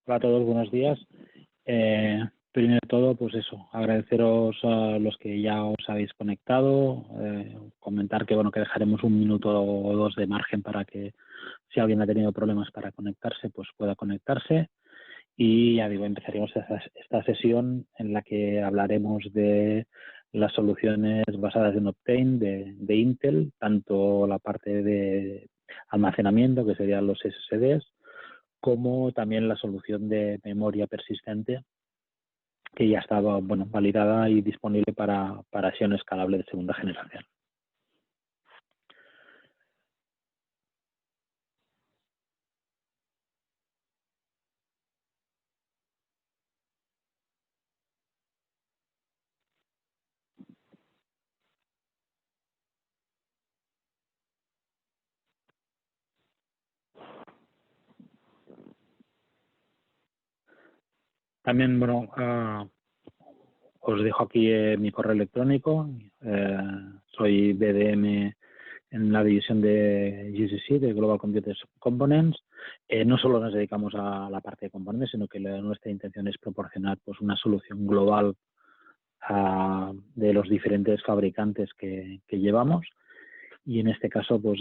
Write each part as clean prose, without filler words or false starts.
Hola a todos, buenos días. Primero de todo, pues eso, agradeceros a los que ya os habéis conectado, comentar que bueno que dejaremos un minuto o dos de margen para que si alguien ha tenido problemas para conectarse, pues pueda conectarse. Y ya digo, empezaremos esta sesión en la que hablaremos de las soluciones basadas en Optane de Intel, tanto la parte de almacenamiento, que serían los SSDs, como también la solución de memoria persistente que ya estaba validada y disponible para Xeon escalable de segunda generación. También, os dejo aquí mi correo electrónico. Soy BDM en la división de GCC, de Global Computer Components. No solo nos dedicamos a la parte de componentes, sino que nuestra intención es proporcionar pues, una solución global de los diferentes fabricantes que llevamos. Y en este caso, pues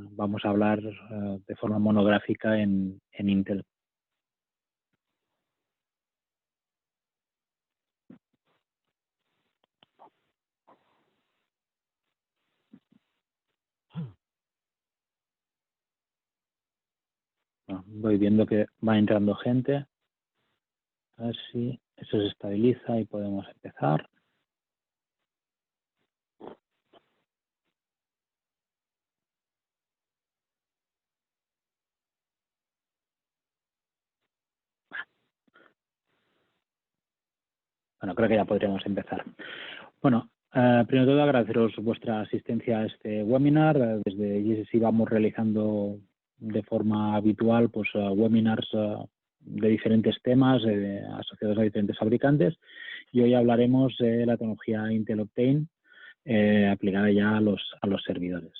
vamos a hablar de forma monográfica en Intel. Bueno, voy viendo que va entrando gente. A ver si eso se estabiliza y podemos empezar. Bueno, creo que ya podríamos empezar. Bueno, primero de todo agradeceros vuestra asistencia a este webinar. Desde GCC vamos realizando de forma habitual pues, webinars de diferentes temas asociados a diferentes fabricantes y hoy hablaremos de la tecnología Intel Optane aplicada ya a los servidores.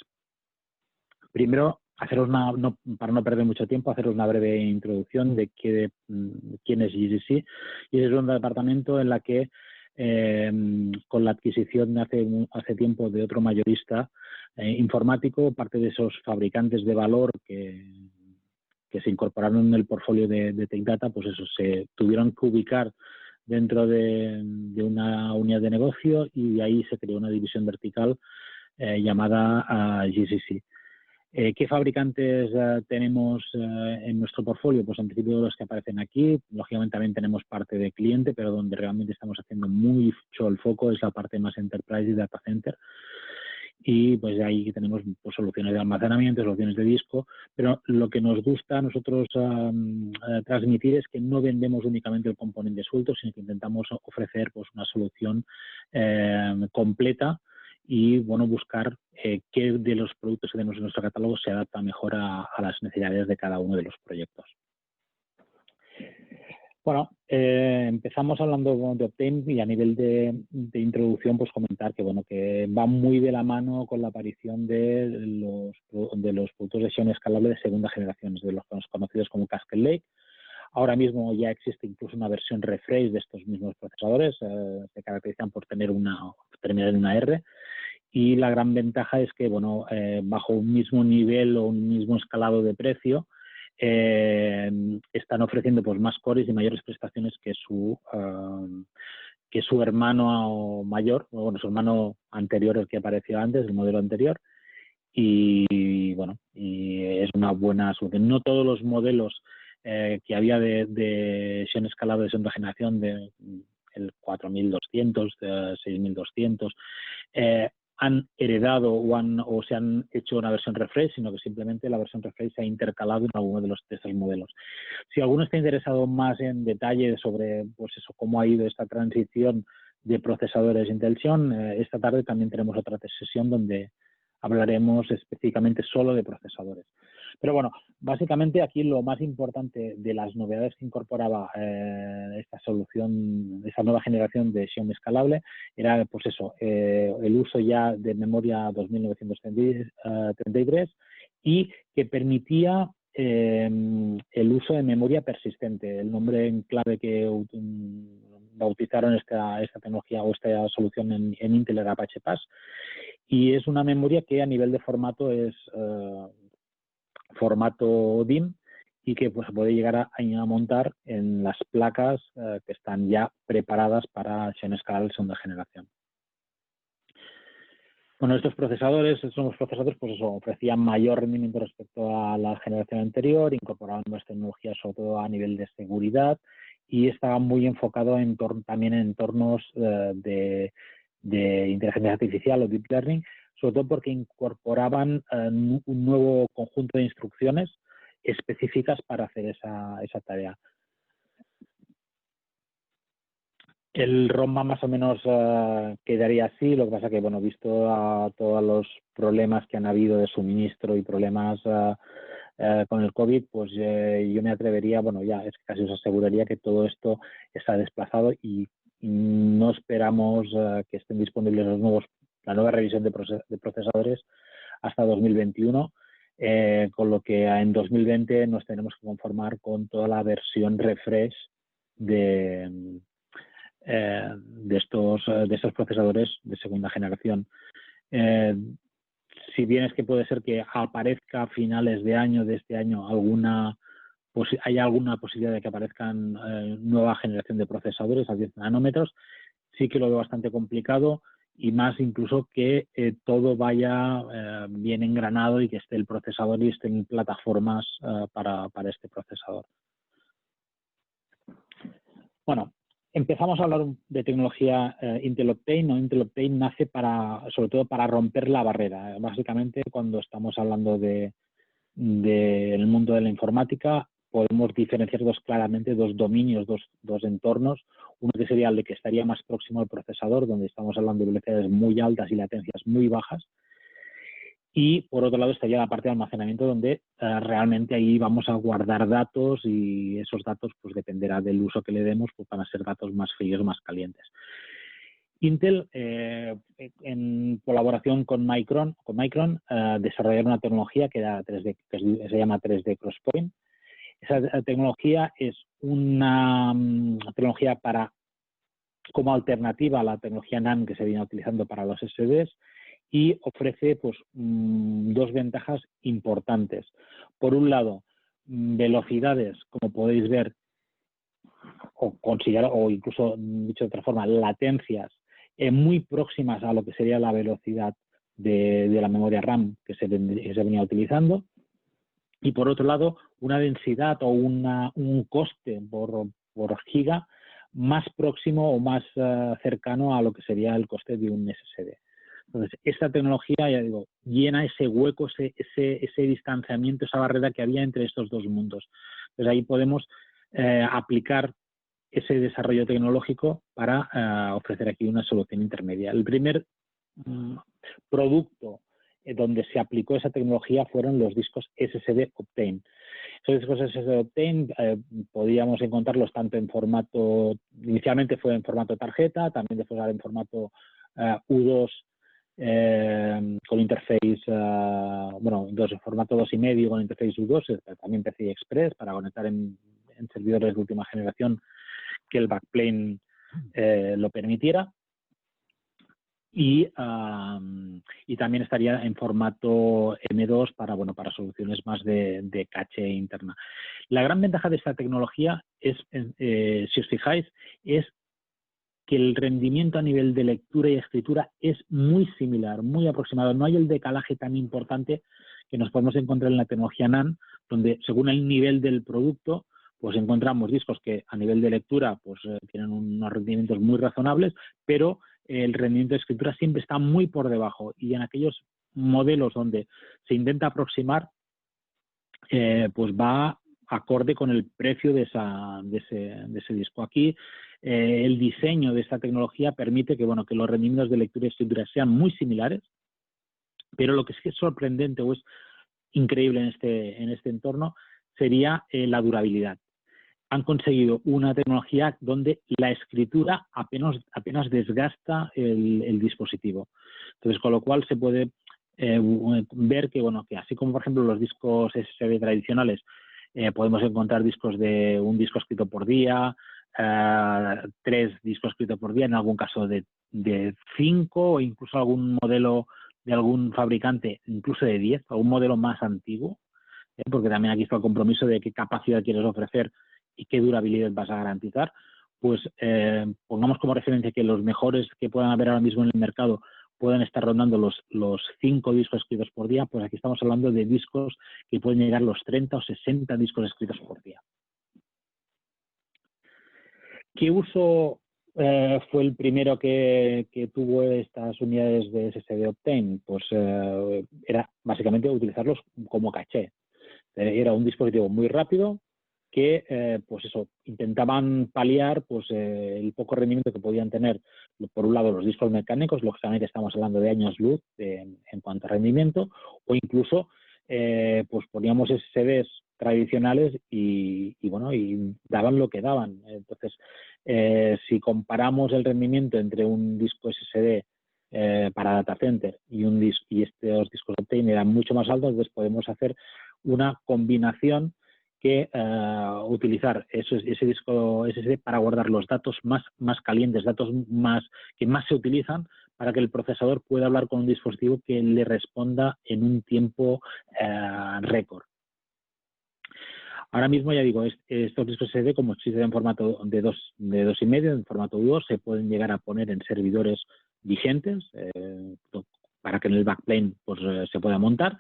Primero, para no perder mucho tiempo, haceros una breve introducción de quién es GCC. Y es un departamento en la que, con la adquisición hace tiempo de otro mayorista informático, parte de esos fabricantes de valor que se incorporaron en el portfolio de Tech Data, pues eso, se tuvieron que ubicar dentro de una unidad de negocio y de ahí se creó una división vertical llamada GCC. ¿Qué fabricantes tenemos en nuestro portfolio? Pues en principio los que aparecen aquí. Lógicamente también tenemos parte de cliente, pero donde realmente estamos haciendo mucho el foco es la parte más enterprise y data center. Y pues ahí tenemos pues, soluciones de almacenamiento, soluciones de disco, pero lo que nos gusta a nosotros transmitir es que no vendemos únicamente el componente suelto, sino que intentamos ofrecer pues, una solución completa y bueno, buscar qué de los productos que tenemos en nuestro catálogo se adapta mejor a las necesidades de cada uno de los proyectos. Bueno, empezamos hablando de Optane y a nivel de introducción, pues comentar que bueno que va muy de la mano con la aparición de los productos de Xeon escalable de segunda generación, de los conocidos como Cascade Lake. Ahora mismo ya existe incluso una versión refresh de estos mismos procesadores, se caracterizan por terminar en una R. Y la gran ventaja es que, bueno, bajo un mismo nivel o un mismo escalado de precio, están ofreciendo pues, más cores y mayores prestaciones que su hermano mayor, bueno, su hermano anterior, el que apareció antes, el modelo anterior. Y bueno, y es una buena solución. No todos los modelos que había de Xeon escalado de segunda generación, el 4200, 6200, han heredado o se han hecho una versión refresh, sino que simplemente la versión refresh se ha intercalado en alguno de estos modelos. Si alguno está interesado más en detalle sobre pues eso, cómo ha ido esta transición de procesadores Intel Xeon, esta tarde también tenemos otra sesión donde hablaremos específicamente solo de procesadores. Pero bueno, básicamente aquí lo más importante de las novedades que incorporaba esta solución, esta nueva generación de Xeon escalable, era pues eso, el uso ya de memoria 2933 y que permitía el uso de memoria persistente, el nombre en clave que bautizaron esta tecnología o esta solución en Intel era Apache Pass, y es una memoria que a nivel de formato es formato DIMM y que pues, se puede llegar a montar en las placas que están ya preparadas para acción escalable de segunda generación. Bueno, estos procesadores pues eso, ofrecían mayor rendimiento respecto a la generación anterior, incorporaban nuevas tecnologías, sobre todo a nivel de seguridad, y estaban muy enfocados también en entornos de inteligencia artificial o deep learning, sobre todo porque incorporaban un nuevo conjunto de instrucciones específicas para hacer esa tarea. El roadmap más o menos quedaría así, lo que pasa que, bueno, visto todos los problemas que han habido de suministro y problemas con el COVID, pues yo me atrevería, bueno, ya es que casi os aseguraría que todo esto está desplazado y no esperamos que estén disponibles la nueva revisión de procesadores hasta 2021, con lo que en 2020 nos tenemos que conformar con toda la versión refresh de estos procesadores de segunda generación. Si bien es que puede ser que aparezca a finales de este año, haya alguna posibilidad de que aparezcan nueva generación de procesadores a 10 nanómetros, sí que lo veo bastante complicado, y más incluso que todo vaya bien engranado y que esté el procesador y estén plataformas para este procesador. Bueno, empezamos a hablar de tecnología Intel Optane. Intel Optane nace sobre todo para romper la barrera. Básicamente, cuando estamos hablando del mundo de la informática, podemos diferenciar claramente dos dominios, dos entornos. Uno que sería el de que estaría más próximo al procesador, donde estamos hablando de velocidades muy altas y latencias muy bajas. Y, por otro lado, estaría la parte de almacenamiento, donde realmente ahí vamos a guardar datos, y esos datos pues dependerá del uso que le demos, pues van a ser datos más fríos o más calientes. Intel, en colaboración con Micron, desarrollaron una tecnología que se llama 3D XPoint. Esa tecnología es una tecnología como alternativa a la tecnología NAND que se viene utilizando para los SSDs, y ofrece pues dos ventajas importantes. Por un lado, velocidades, como podéis ver, o incluso, dicho de otra forma, latencias muy próximas a lo que sería la velocidad de la memoria RAM que se venía utilizando. Y por otro lado, una densidad o un coste por giga más próximo o más cercano a lo que sería el coste de un SSD. Entonces, esta tecnología, ya digo, llena ese hueco, ese distanciamiento, esa barrera que había entre estos dos mundos. Entonces, ahí podemos aplicar ese desarrollo tecnológico para ofrecer aquí una solución intermedia. El primer producto donde se aplicó esa tecnología fueron los discos SSD Optane. Esos discos SSD Optane podíamos encontrarlos tanto en formato, inicialmente fue en formato tarjeta, también después en formato U2 con interface, en formato 2,5 con interface U2, también PCI Express para conectar en servidores de última generación que el backplane lo permitiera. Y también estaría en formato M2 para soluciones más de caché interna. La gran ventaja de esta tecnología es, si os fijáis, es que el rendimiento a nivel de lectura y escritura es muy similar, muy aproximado. No hay el decalaje tan importante que nos podemos encontrar en la tecnología NAND, donde según el nivel del producto, pues encontramos discos que a nivel de lectura pues tienen unos rendimientos muy razonables, pero el rendimiento de escritura siempre está muy por debajo, y en aquellos modelos donde se intenta aproximar, pues va acorde con el precio de ese disco. Aquí el diseño de esta tecnología permite que los rendimientos de lectura y escritura sean muy similares, pero lo que sí es sorprendente o es increíble en este entorno sería la durabilidad. Han conseguido una tecnología donde la escritura apenas desgasta el dispositivo. Entonces, con lo cual se puede ver que, bueno, que así como, por ejemplo, los discos SSD tradicionales, podemos encontrar discos de un disco escrito por día, 3 discos escritos por día, en algún caso de 5, o incluso algún modelo de algún fabricante, incluso de 10, o un modelo más antiguo, porque también aquí está el compromiso de qué capacidad quieres ofrecer y qué durabilidad vas a garantizar. Pues pongamos como referencia que los mejores que puedan haber ahora mismo en el mercado pueden estar rondando los 5 discos escritos por día, pues aquí estamos hablando de discos que pueden llegar a los 30 o 60 discos escritos por día. ¿Qué uso fue el primero que tuvo estas unidades de SSD Optane? Pues era básicamente utilizarlos como caché. Era un dispositivo muy rápido que, pues eso, intentaban paliar pues el poco rendimiento que podían tener, por un lado, los discos mecánicos, lógicamente estamos hablando de años luz en cuanto a rendimiento, o incluso pues poníamos SSDs tradicionales y bueno, y daban lo que daban. Entonces, si comparamos el rendimiento entre un disco SSD para data center y estos discos Optane eran mucho más altos, entonces podemos hacer una combinación que utilizar ese disco SSD para guardar los datos más calientes, datos que más se utilizan, para que el procesador pueda hablar con un dispositivo que le responda en un tiempo récord. Ahora mismo, ya digo, estos discos SSD, como existen en formato de 2,5, en formato UO, se pueden llegar a poner en servidores vigentes para que en el backplane pues, se pueda montar.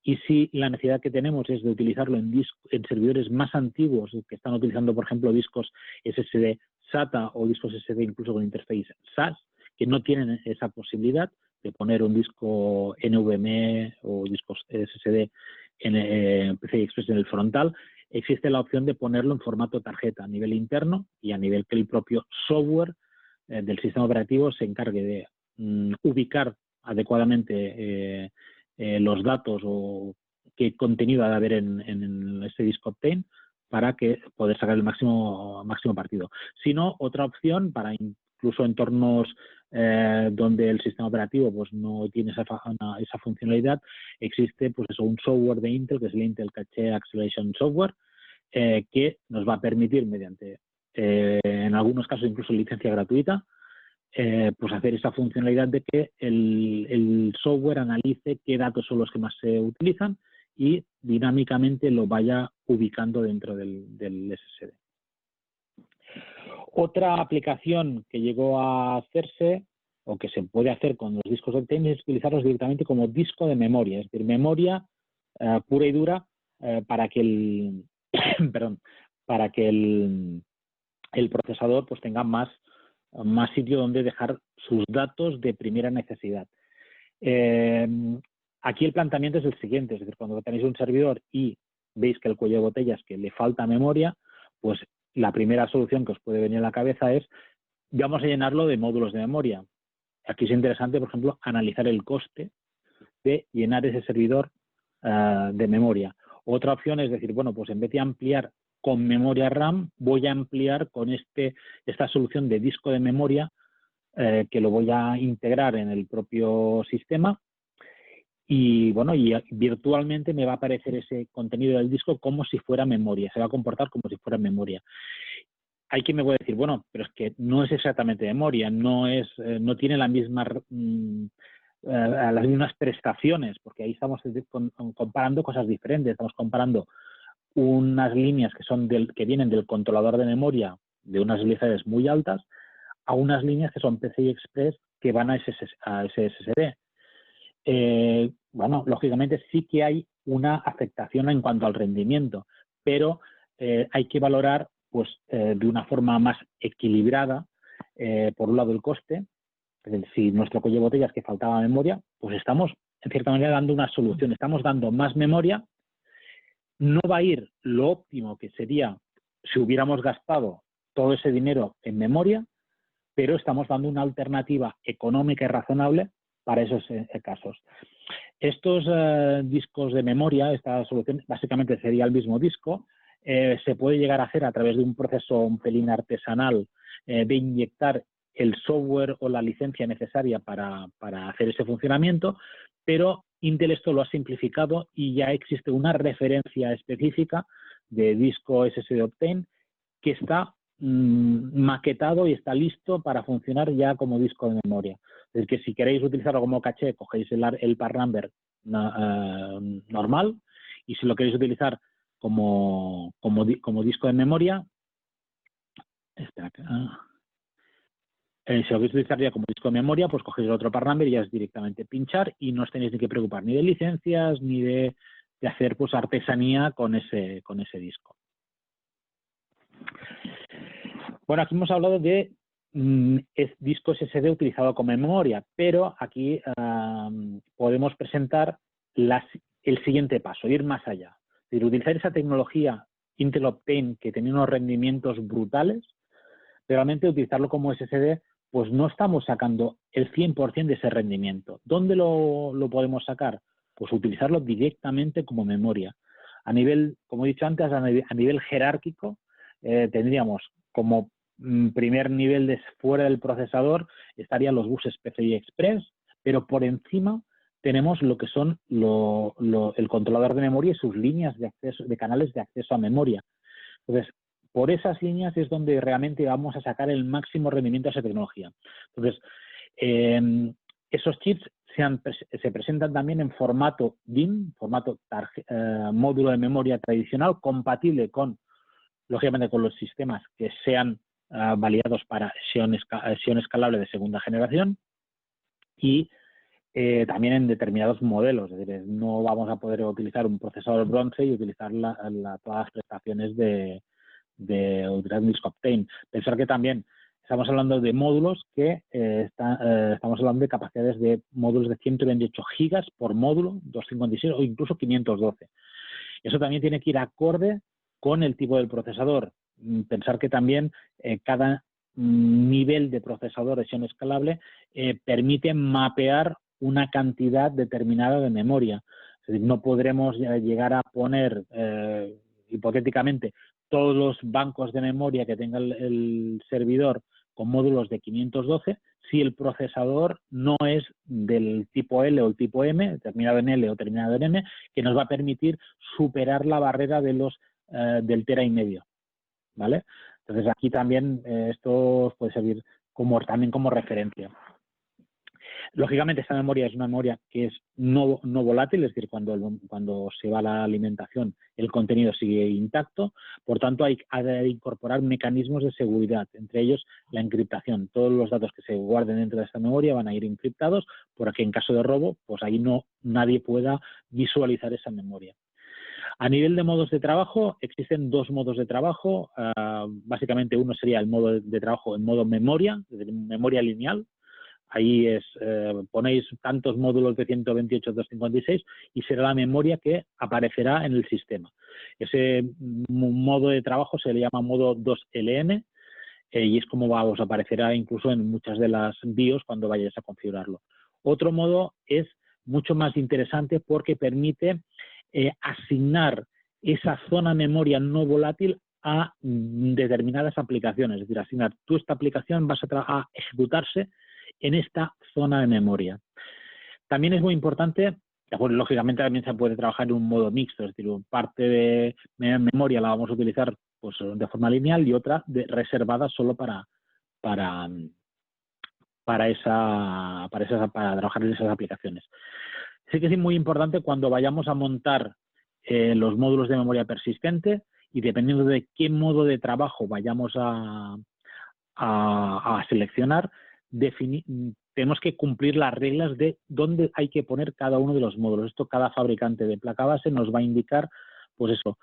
Y si la necesidad que tenemos es de utilizarlo en servidores más antiguos que están utilizando, por ejemplo, discos SSD SATA o discos SSD incluso con interface SAS, que no tienen esa posibilidad de poner un disco NVMe o discos SSD en PCI Express en el frontal, existe la opción de ponerlo en formato tarjeta a nivel interno y a nivel que el propio software del sistema operativo se encargue de ubicar adecuadamente los datos o qué contenido ha de haber en este disco Optane para que poder sacar el máximo partido. Si no, otra opción para incluso entornos donde el sistema operativo pues no tiene esa funcionalidad, existe pues eso, un software de Intel que es el Intel Cache Acceleration Software, que nos va a permitir mediante, en algunos casos incluso licencia gratuita, pues hacer esa funcionalidad de que el software analice qué datos son los que más se utilizan y dinámicamente lo vaya ubicando dentro del SSD. Otra aplicación que llegó a hacerse o que se puede hacer con los discos Optane es utilizarlos directamente como disco de memoria, es decir, memoria pura y dura para que el procesador pues tenga más sitio donde dejar sus datos de primera necesidad. Aquí el planteamiento es el siguiente, es decir, cuando tenéis un servidor y veis que el cuello de botella es que le falta memoria, pues la primera solución que os puede venir a la cabeza es vamos a llenarlo de módulos de memoria. Aquí es interesante, por ejemplo, analizar el coste de llenar ese servidor de memoria. Otra opción es decir, bueno, pues en vez de ampliar con memoria RAM, voy a ampliar con esta solución de disco de memoria que lo voy a integrar en el propio sistema y, bueno, y virtualmente me va a aparecer ese contenido del disco como si fuera memoria, se va a comportar como si fuera memoria. Hay quien me puede decir, bueno, pero es que no es exactamente memoria, no tiene la misma las mismas prestaciones, porque ahí estamos comparando cosas diferentes, estamos comparando unas líneas que vienen del controlador de memoria de unas velocidades muy altas a unas líneas que son PCI Express que van a ese SSD. Bueno, lógicamente sí que hay una afectación en cuanto al rendimiento, pero hay que valorar pues de una forma más equilibrada, por un lado el coste. Es decir, si nuestro cuello de botella es que faltaba memoria, pues estamos en cierta manera dando una solución, estamos dando más memoria. No va a ir lo óptimo que sería si hubiéramos gastado todo ese dinero en memoria, pero estamos dando una alternativa económica y razonable para esos casos. Estos discos de memoria, esta solución básicamente sería el mismo disco, se puede llegar a hacer a través de un proceso un pelín artesanal de inyectar el software o la licencia necesaria para hacer ese funcionamiento pero Intel esto lo ha simplificado y ya existe una referencia específica de disco SSD Optane que está maquetado y está listo para funcionar ya como disco de memoria. Es decir, que si queréis utilizarlo como caché, cogéis el part number normal, y si lo queréis utilizar como disco de memoria, si lo queréis utilizar ya como disco de memoria, pues cogéis el otro part number y ya es directamente pinchar y no os tenéis ni que preocupar ni de licencias ni de hacer pues artesanía con ese disco. Bueno, aquí hemos hablado de disco SSD utilizado como memoria, pero aquí podemos presentar el siguiente paso, ir más allá. Es decir, utilizar esa tecnología Intel Optane que tenía unos rendimientos brutales, realmente utilizarlo como SSD, pues no estamos sacando el 100% de ese rendimiento. ¿Dónde lo podemos sacar? Pues utilizarlo directamente como memoria. A nivel, como he dicho antes, a nivel jerárquico, tendríamos como primer nivel de fuera del procesador estarían los buses PCI Express, pero por encima tenemos lo que son el controlador de memoria y sus líneas de acceso, de canales de acceso a memoria. Entonces, por esas líneas es donde realmente vamos a sacar el máximo rendimiento a esa tecnología. Entonces, esos chips se presentan también en formato DIMM, formato módulo de memoria tradicional, compatible con, lógicamente, con los sistemas que sean validados para Xeon escalable de segunda generación y también en determinados modelos. Es decir, no vamos a poder utilizar un procesador bronce y utilizar todas las prestaciones de Disco Optane. Pensar que también estamos hablando de módulos que estamos hablando de capacidades de módulos de 128 gigas por módulo, 256 o incluso 512. Eso también tiene que ir acorde con el tipo del procesador. Pensar que también cada nivel de procesador de Xeon escalable permite mapear una cantidad determinada de memoria. Es decir, no podremos llegar a poner hipotéticamente todos los bancos de memoria que tenga el servidor con módulos de 512 si el procesador no es del tipo L o el tipo M, terminado en L o terminado en M, que nos va a permitir superar la barrera de del tera y medio, ¿vale? Entonces aquí también esto puede servir también como referencia. Lógicamente, esta memoria es una memoria que es no volátil, es decir, cuando se va la alimentación, el contenido sigue intacto. Por tanto, hay de incorporar mecanismos de seguridad, entre ellos la encriptación. Todos los datos que se guarden dentro de esta memoria van a ir encriptados, por que en caso de robo, pues ahí nadie pueda visualizar esa memoria. A nivel de modos de trabajo, existen dos modos de trabajo. Básicamente, uno sería el modo de trabajo en modo memoria, es decir, memoria lineal. Ahí ponéis tantos módulos de 128, 256 y será la memoria que aparecerá en el sistema. Ese modo de trabajo se le llama modo 2LM y es como os aparecerá incluso en muchas de las BIOS cuando vayáis a configurarlo. Otro modo es mucho más interesante porque permite asignar esa zona memoria no volátil a determinadas aplicaciones. Es decir, asignar esta aplicación vas a ejecutarse en esta zona de memoria. También es muy importante, lógicamente también se puede trabajar en un modo mixto, es decir, parte de memoria la vamos a utilizar pues, de forma lineal y otra reservada solo para trabajar en esas aplicaciones. Sí que es muy importante cuando vayamos a montar los módulos de memoria persistente y dependiendo de qué modo de trabajo vayamos a seleccionar, tenemos que cumplir las reglas de dónde hay que poner cada uno de los módulos. Esto cada fabricante de placa base nos va a indicar, pues eso,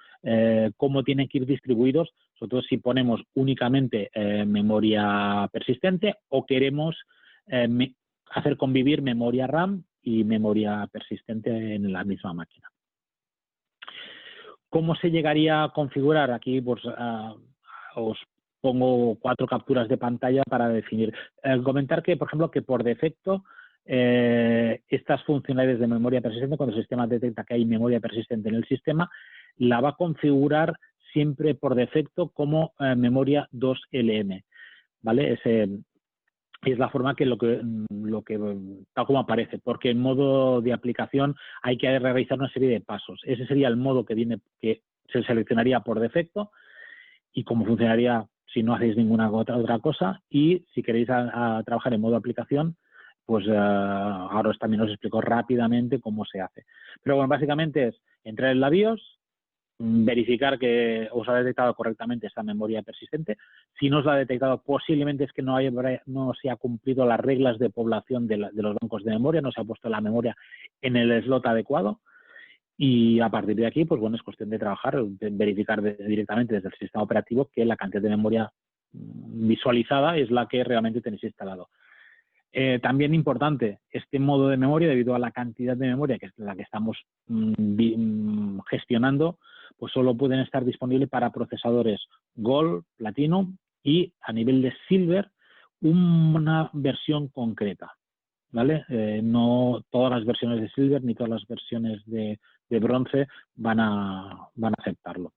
cómo tienen que ir distribuidos, sobre todo si ponemos únicamente memoria persistente o queremos hacer convivir memoria RAM y memoria persistente en la misma máquina. ¿Cómo se llegaría a configurar? Aquí pues, os pongo 4 capturas de pantalla para definir. Comentar que, por ejemplo, que por defecto estas funcionalidades de memoria persistente, cuando el sistema detecta que hay memoria persistente en el sistema, la va a configurar siempre por defecto como memoria 2LM, ¿vale? es la forma que tal como aparece, porque en modo de aplicación hay que realizar una serie de pasos. Ese sería el modo que se seleccionaría por defecto y cómo funcionaría si no hacéis ninguna otra cosa. Y si queréis a trabajar en modo aplicación, pues ahora también os explico rápidamente cómo se hace. Pero bueno, básicamente es entrar en la BIOS, verificar que os ha detectado correctamente esta memoria persistente. Si no os la ha detectado, posiblemente es que no se ha cumplido las reglas de población de los bancos de memoria, no se ha puesto la memoria en el slot adecuado. Y a partir de aquí, pues bueno, es cuestión de trabajar, de verificar directamente desde el sistema operativo que la cantidad de memoria visualizada es la que realmente tenéis instalado. También importante, este modo de memoria, debido a la cantidad de memoria que es la que estamos gestionando, pues solo pueden estar disponibles para procesadores Gold, Platinum y a nivel de Silver una versión concreta, ¿vale? No todas las versiones de Silver ni todas las versiones de Bronce van a aceptarlo.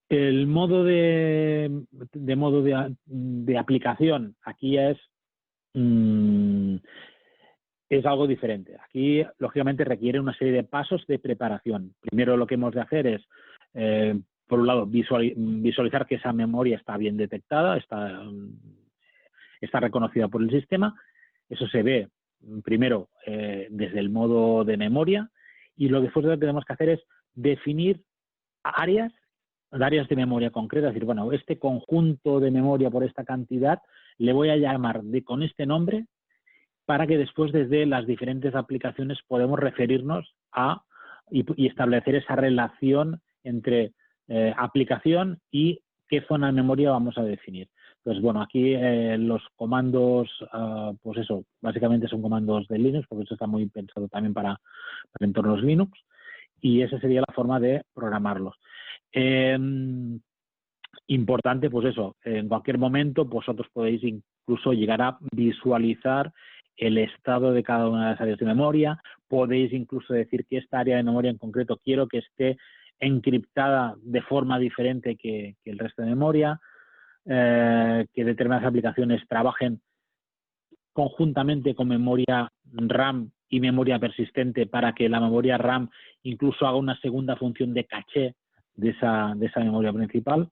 El modo de aplicación aquí es algo diferente. Aquí, lógicamente, requiere una serie de pasos de preparación. Primero lo que hemos de hacer es, por un lado, visualizar que esa memoria está bien detectada, está reconocida por el sistema. Eso se ve primero desde el modo de memoria, y lo que después tenemos que hacer es definir áreas de memoria concreta, es decir, bueno, este conjunto de memoria por esta cantidad le voy a llamar con este nombre, para que después desde las diferentes aplicaciones podemos referirnos y establecer esa relación entre aplicación y qué zona de memoria vamos a definir. Pues bueno, aquí los comandos, pues eso, básicamente son comandos de Linux, porque esto está muy pensado también para entornos Linux, y esa sería la forma de programarlos. Importante, pues eso, en cualquier momento vosotros podéis incluso llegar a visualizar el estado de cada una de las áreas de memoria. Podéis incluso decir que esta área de memoria en concreto quiero que esté encriptada de forma diferente que el resto de memoria, que determinadas aplicaciones trabajen conjuntamente con memoria RAM y memoria persistente, para que la memoria RAM incluso haga una segunda función de caché de esa memoria principal.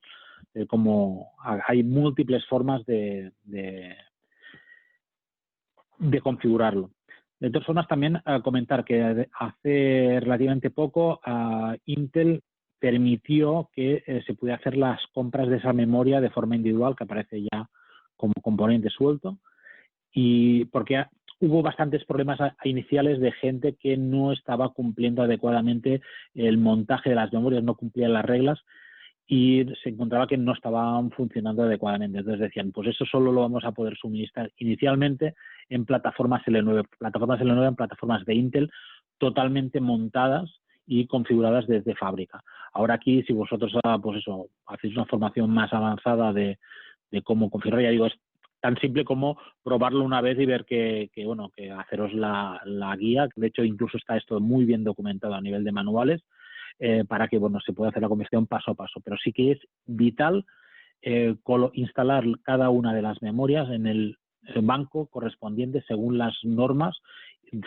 Como hay múltiples formas de configurarlo. De todas formas, también comentar que hace relativamente poco Intel permitió que se pudiera hacer las compras de esa memoria de forma individual, que aparece ya como componente suelto, y porque hubo bastantes problemas iniciales de gente que no estaba cumpliendo adecuadamente el montaje de las memorias, no cumplía las reglas, y se encontraba que no estaban funcionando adecuadamente. Entonces decían, pues eso solo lo vamos a poder suministrar inicialmente en plataformas L9 en plataformas de Intel totalmente montadas y configuradas desde fábrica. Ahora aquí, si vosotros pues eso, hacéis una formación más avanzada de cómo configurar, ya digo, es tan simple como probarlo una vez y ver que haceros la guía. De hecho, incluso está esto muy bien documentado a nivel de manuales, para que se pueda hacer la conversión paso a paso. Pero sí que es vital instalar cada una de las memorias en el banco correspondiente según las normas,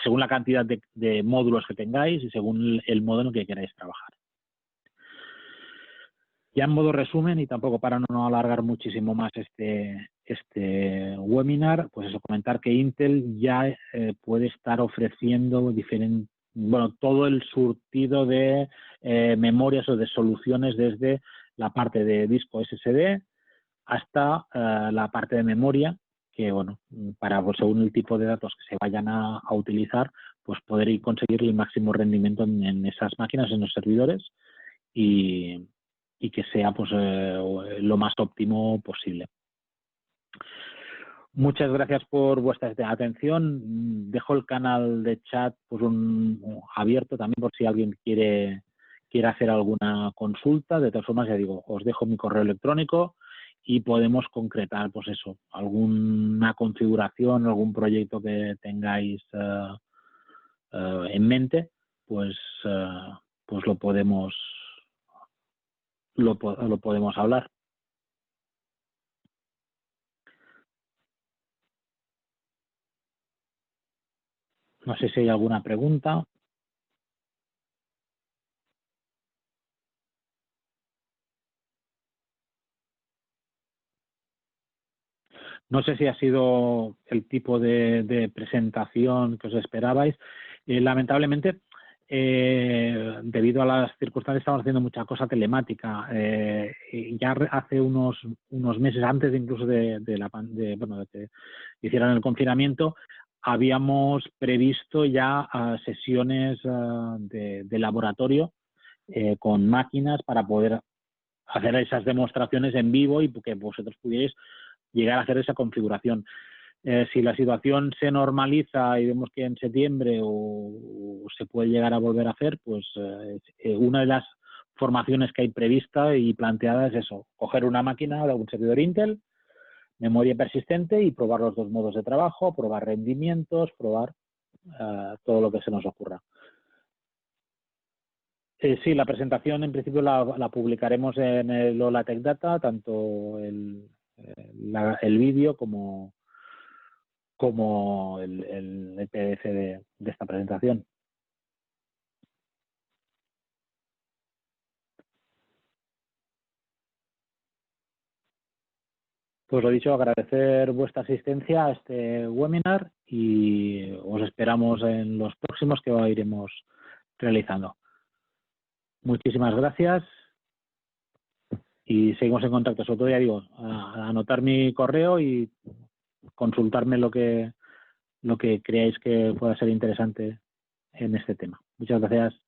según la cantidad de módulos que tengáis y según el modo en el que queráis trabajar. Ya en modo resumen, y tampoco para no alargar muchísimo más este webinar, pues eso, comentar que Intel ya puede estar ofreciendo todo el surtido de memorias o de soluciones, desde la parte de disco SSD hasta la parte de memoria, que para según el tipo de datos que se vayan a utilizar, pues poder conseguir el máximo rendimiento en esas máquinas, en los servidores, y que sea pues lo más óptimo posible. Muchas gracias por vuestra atención. Dejo el canal de chat pues abierto también por si alguien quiere hacer alguna consulta. De todas formas, ya digo, os dejo mi correo electrónico y podemos concretar pues eso, alguna configuración, algún proyecto que tengáis en mente, pues lo podemos hablar. No sé si hay alguna pregunta. No sé si ha sido el tipo de presentación que os esperabais. Lamentablemente, debido a las circunstancias, estamos haciendo mucha cosa telemática. Y ya hace unos meses, antes incluso de que hicieran el confinamiento, habíamos previsto ya sesiones de laboratorio con máquinas para poder hacer esas demostraciones en vivo y que vosotros pudierais llegar a hacer esa configuración. Si la situación se normaliza y vemos que en septiembre o se puede llegar a volver a hacer, pues una de las formaciones que hay prevista y planteada es eso, coger una máquina de un servidor Intel, memoria persistente y probar los dos modos de trabajo, probar rendimientos, probar todo lo que se nos ocurra. Sí, la presentación en principio la publicaremos en el Hola Tech Data, tanto el vídeo como el PDF de esta presentación. Pues lo dicho, agradecer vuestra asistencia a este webinar y os esperamos en los próximos que iremos realizando. Muchísimas gracias y seguimos en contacto. Sobre todo, ya digo, a anotar mi correo y consultarme lo que creáis que pueda ser interesante en este tema. Muchas gracias.